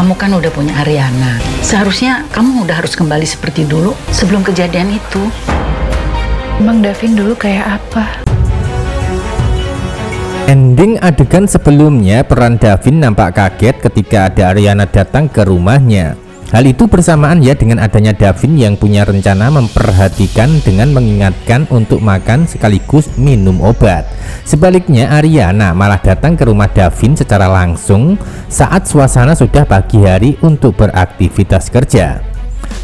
Kamu kan udah punya Ariana. Seharusnya kamu udah harus kembali seperti dulu sebelum kejadian itu. Emang Davin dulu kayak apa? Ending adegan sebelumnya, peran Davin nampak kaget ketika ada Ariana datang ke rumahnya. Hal itu bersamaan ya dengan adanya Davin yang punya rencana memperhatikan dengan mengingatkan untuk makan sekaligus minum obat. Sebaliknya Ariana malah datang ke rumah Davin secara langsung saat suasana sudah pagi hari untuk beraktivitas kerja.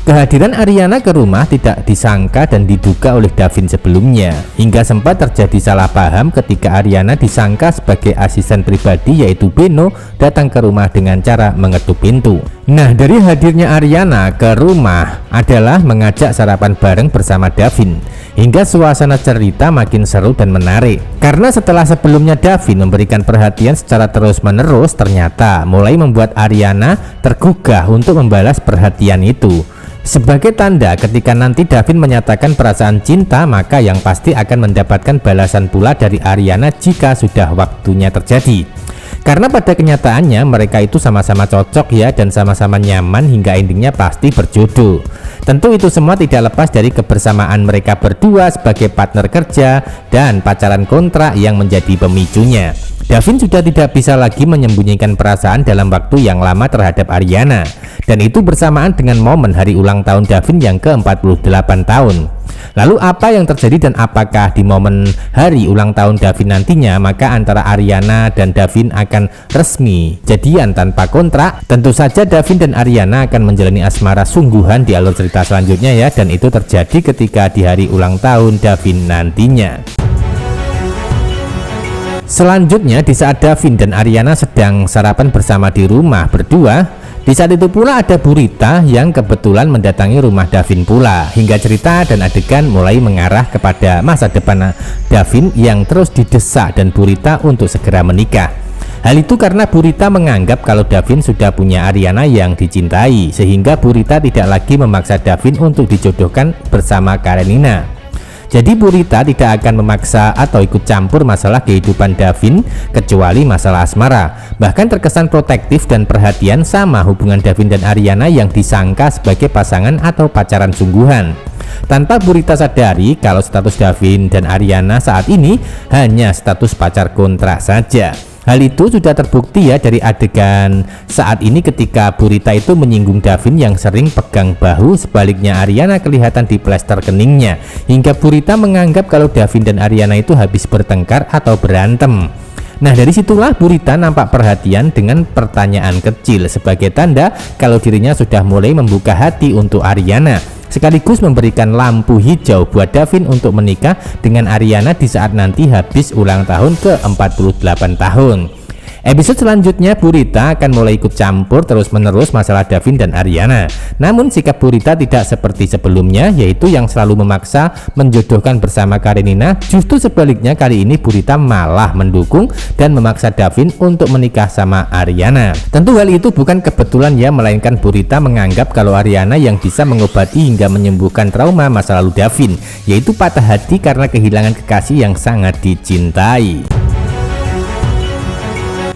Kehadiran Ariana ke rumah tidak disangka dan diduga oleh Davin sebelumnya, hingga sempat terjadi salah paham ketika Ariana disangka sebagai asisten pribadi yaitu Beno datang ke rumah dengan cara mengetuk pintu. Nah, dari hadirnya Ariana ke rumah adalah mengajak sarapan bareng bersama Davin, hingga suasana cerita makin seru dan menarik. Karena setelah sebelumnya Davin memberikan perhatian secara terus-menerus, ternyata mulai membuat Ariana tergugah untuk membalas perhatian itu. Sebagai tanda ketika nanti Davin menyatakan perasaan cinta, maka yang pasti akan mendapatkan balasan pula dari Ariana jika sudah waktunya terjadi. Karena pada kenyataannya mereka itu sama-sama cocok ya, dan sama-sama nyaman hingga endingnya pasti berjodoh. Tentu itu semua tidak lepas dari kebersamaan mereka berdua sebagai partner kerja dan pacaran kontrak yang menjadi pemicunya. Davin sudah tidak bisa lagi menyembunyikan perasaan dalam waktu yang lama terhadap Ariana, dan itu bersamaan dengan momen hari ulang tahun Davin yang ke-48 tahun. Lalu apa yang terjadi dan apakah di momen hari ulang tahun Davin nantinya maka antara Ariana dan Davin akan resmi jadian tanpa kontrak? Tentu saja Davin dan Ariana akan menjalani asmara sungguhan di alur cerita selanjutnya ya, dan itu terjadi ketika di hari ulang tahun Davin nantinya. Selanjutnya, di saat Davin dan Ariana sedang sarapan bersama di rumah berdua, di saat itu pula ada Bu Rita yang kebetulan mendatangi rumah Davin pula, hingga cerita dan adegan mulai mengarah kepada masa depan Davin yang terus didesak dan Bu Rita untuk segera menikah. Hal itu karena Bu Rita menganggap kalau Davin sudah punya Ariana yang dicintai, sehingga Bu Rita tidak lagi memaksa Davin untuk dijodohkan bersama Karenina. Jadi Bu Rita tidak akan memaksa atau ikut campur masalah kehidupan Davin kecuali masalah asmara. Bahkan terkesan protektif dan perhatian sama hubungan Davin dan Ariana yang disangka sebagai pasangan atau pacaran sungguhan. Tanpa Bu Rita sadari kalau status Davin dan Ariana saat ini hanya status pacar kontrak saja. Hal itu sudah terbukti ya dari adegan saat ini ketika Bu Rita itu menyinggung Davin yang sering pegang bahu, sebaliknya Ariana kelihatan di plester keningnya, hingga Bu Rita menganggap kalau Davin dan Ariana itu habis bertengkar atau berantem. Nah, dari situlah Bu Rita nampak perhatian dengan pertanyaan kecil sebagai tanda kalau dirinya sudah mulai membuka hati untuk Ariana, sekaligus memberikan lampu hijau buat Davin untuk menikah dengan Ariana di saat nanti habis ulang tahun ke-48 tahun. Episode selanjutnya Bu Rita akan mulai ikut campur terus-menerus masalah Davin dan Ariana. Namun sikap Bu Rita tidak seperti sebelumnya, yaitu yang selalu memaksa menjodohkan bersama Karenina. Justru sebaliknya, kali ini Bu Rita malah mendukung dan memaksa Davin untuk menikah sama Ariana. Tentu hal itu bukan kebetulan ya, melainkan Bu Rita menganggap kalau Ariana yang bisa mengobati hingga menyembuhkan trauma masa lalu Davin, yaitu patah hati karena kehilangan kekasih yang sangat dicintai.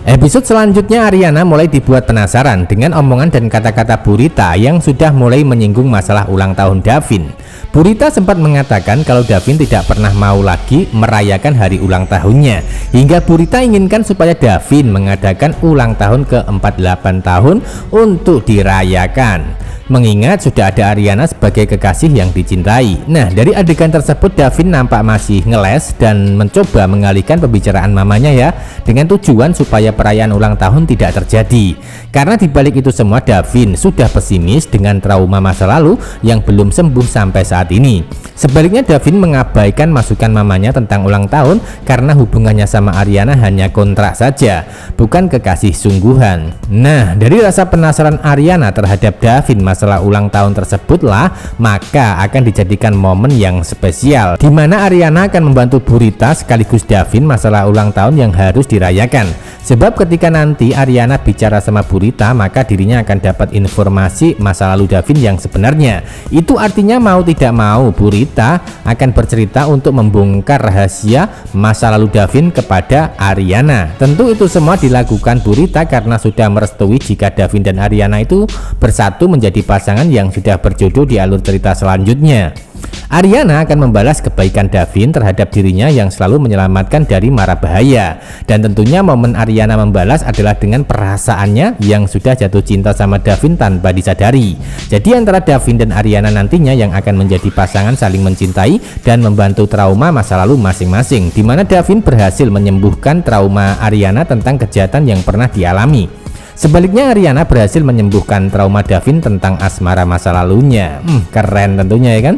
Episode selanjutnya Ariana mulai dibuat penasaran dengan omongan dan kata-kata Bu Rita yang sudah mulai menyinggung masalah ulang tahun Davin. Bu Rita sempat mengatakan kalau Davin tidak pernah mau lagi merayakan hari ulang tahunnya, hingga Bu Rita inginkan supaya Davin mengadakan ulang tahun ke-48 tahun untuk dirayakan, mengingat sudah ada Ariana sebagai kekasih yang dicintai. Nah, dari adegan tersebut Davin nampak masih ngeles dan mencoba mengalihkan pembicaraan mamanya ya, dengan tujuan supaya perayaan ulang tahun tidak terjadi. Karena dibalik itu semua Davin sudah pesimis dengan trauma masa lalu yang belum sembuh sampai saat ini. Sebaliknya Davin mengabaikan masukan mamanya tentang ulang tahun karena hubungannya sama Ariana hanya kontrak saja, bukan kekasih sungguhan. Nah, dari rasa penasaran Ariana terhadap Davin masalah ulang tahun tersebutlah maka akan dijadikan momen yang spesial, di mana Ariana akan membantu Bu Rita sekaligus Davin masalah ulang tahun yang harus dirayakan. Sebab ketika nanti Ariana bicara sama Bu Burita, maka dirinya akan dapat informasi masa lalu Davin yang sebenarnya. Itu artinya mau tidak mau Burita akan bercerita untuk membongkar rahasia masa lalu Davin kepada Ariana. Tentu itu semua dilakukan Burita karena sudah merestui jika Davin dan Ariana itu bersatu menjadi pasangan yang sudah berjodoh di alur cerita selanjutnya. Ariana akan membalas kebaikan Davin terhadap dirinya yang selalu menyelamatkan dari mara bahaya, dan tentunya momen Ariana membalas adalah dengan perasaannya yang sudah jatuh cinta sama Davin tanpa disadari. Jadi antara Davin dan Ariana nantinya yang akan menjadi pasangan saling mencintai dan membantu trauma masa lalu masing-masing, di mana Davin berhasil menyembuhkan trauma Ariana tentang kejahatan yang pernah dialami. Sebaliknya Ariana berhasil menyembuhkan trauma Davin tentang asmara masa lalunya. Keren tentunya ya kan?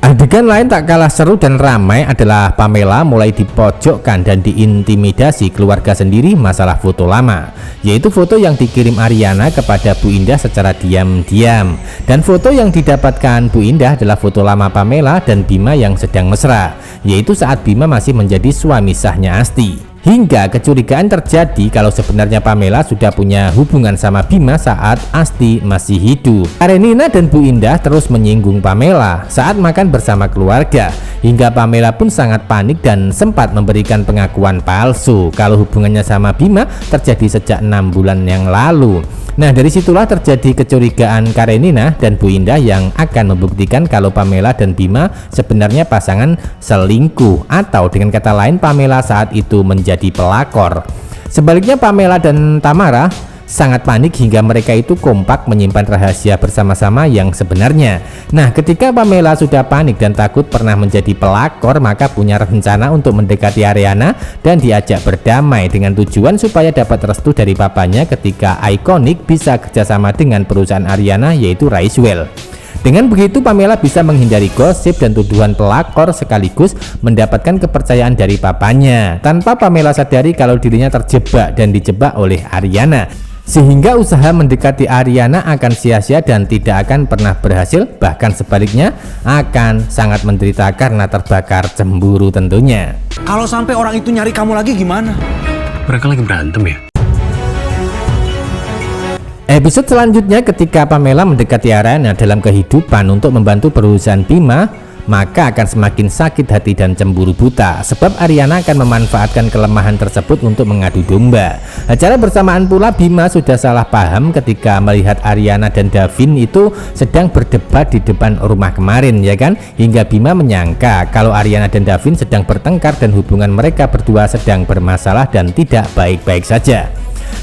Adegan lain tak kalah seru dan ramai adalah Pamela mulai dipojokkan dan diintimidasi keluarga sendiri masalah foto lama, yaitu foto yang dikirim Ariana kepada Bu Indah secara diam-diam. Dan foto yang didapatkan Bu Indah adalah foto lama Pamela dan Bima yang sedang mesra, yaitu saat Bima masih menjadi suami sahnya Asti. Hingga kecurigaan terjadi kalau sebenarnya Pamela sudah punya hubungan sama Bima saat Asti masih hidup. Karenina dan Bu Indah terus menyinggung Pamela saat makan bersama keluarga, hingga Pamela pun sangat panik dan sempat memberikan pengakuan palsu kalau hubungannya sama Bima terjadi sejak 6 bulan yang lalu. Nah, dari situlah terjadi kecurigaan Karenina dan Bu Indah yang akan membuktikan kalau Pamela dan Bima sebenarnya pasangan selingkuh, atau dengan kata lain Pamela saat itu menjadi pelakor. Sebaliknya Pamela dan Tamara sangat panik hingga mereka itu kompak menyimpan rahasia bersama-sama yang sebenarnya. Nah, ketika Pamela sudah panik dan takut pernah menjadi pelakor, maka punya rencana untuk mendekati Ariana dan diajak berdamai dengan tujuan supaya dapat restu dari papanya ketika Iconic bisa kerjasama dengan perusahaan Ariana yaitu Raiswell. Dengan begitu Pamela bisa menghindari gosip dan tuduhan pelakor sekaligus mendapatkan kepercayaan dari papanya tanpa Pamela sadari kalau dirinya terjebak dan dijebak oleh Ariana. Sehingga usaha mendekati Ariana akan sia-sia dan tidak akan pernah berhasil, bahkan sebaliknya akan sangat menderita karena terbakar cemburu tentunya. Kalau sampai orang itu nyari kamu lagi gimana? Mereka lagi berantem ya? Episode selanjutnya ketika Pamela mendekati Ariana dalam kehidupan untuk membantu perusahaan Bima, maka akan semakin sakit hati dan cemburu buta sebab Ariana akan memanfaatkan kelemahan tersebut untuk mengadu domba. Acara bersamaan pula Bima sudah salah paham ketika melihat Ariana dan Davin itu sedang berdebat di depan rumah kemarin ya kan, hingga Bima menyangka kalau Ariana dan Davin sedang bertengkar dan hubungan mereka berdua sedang bermasalah dan tidak baik-baik saja.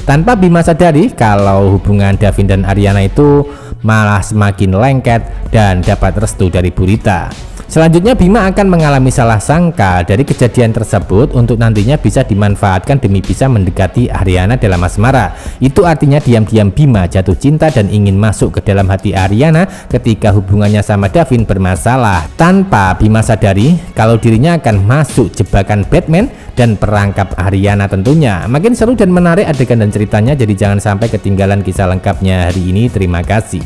Tanpa Bima sadari kalau hubungan Davin dan Ariana itu malah semakin lengket dan dapat restu dari Burita. Selanjutnya Bima akan mengalami salah sangka dari kejadian tersebut untuk nantinya bisa dimanfaatkan demi bisa mendekati Ariana dalam asmara. Itu artinya diam-diam Bima jatuh cinta dan ingin masuk ke dalam hati Ariana ketika hubungannya sama Davin bermasalah, tanpa Bima sadari kalau dirinya akan masuk jebakan Batman dan perangkap Ariana tentunya. Makin seru dan menarik adegan dan ceritanya, jadi jangan sampai ketinggalan kisah lengkapnya hari ini. Terima kasih.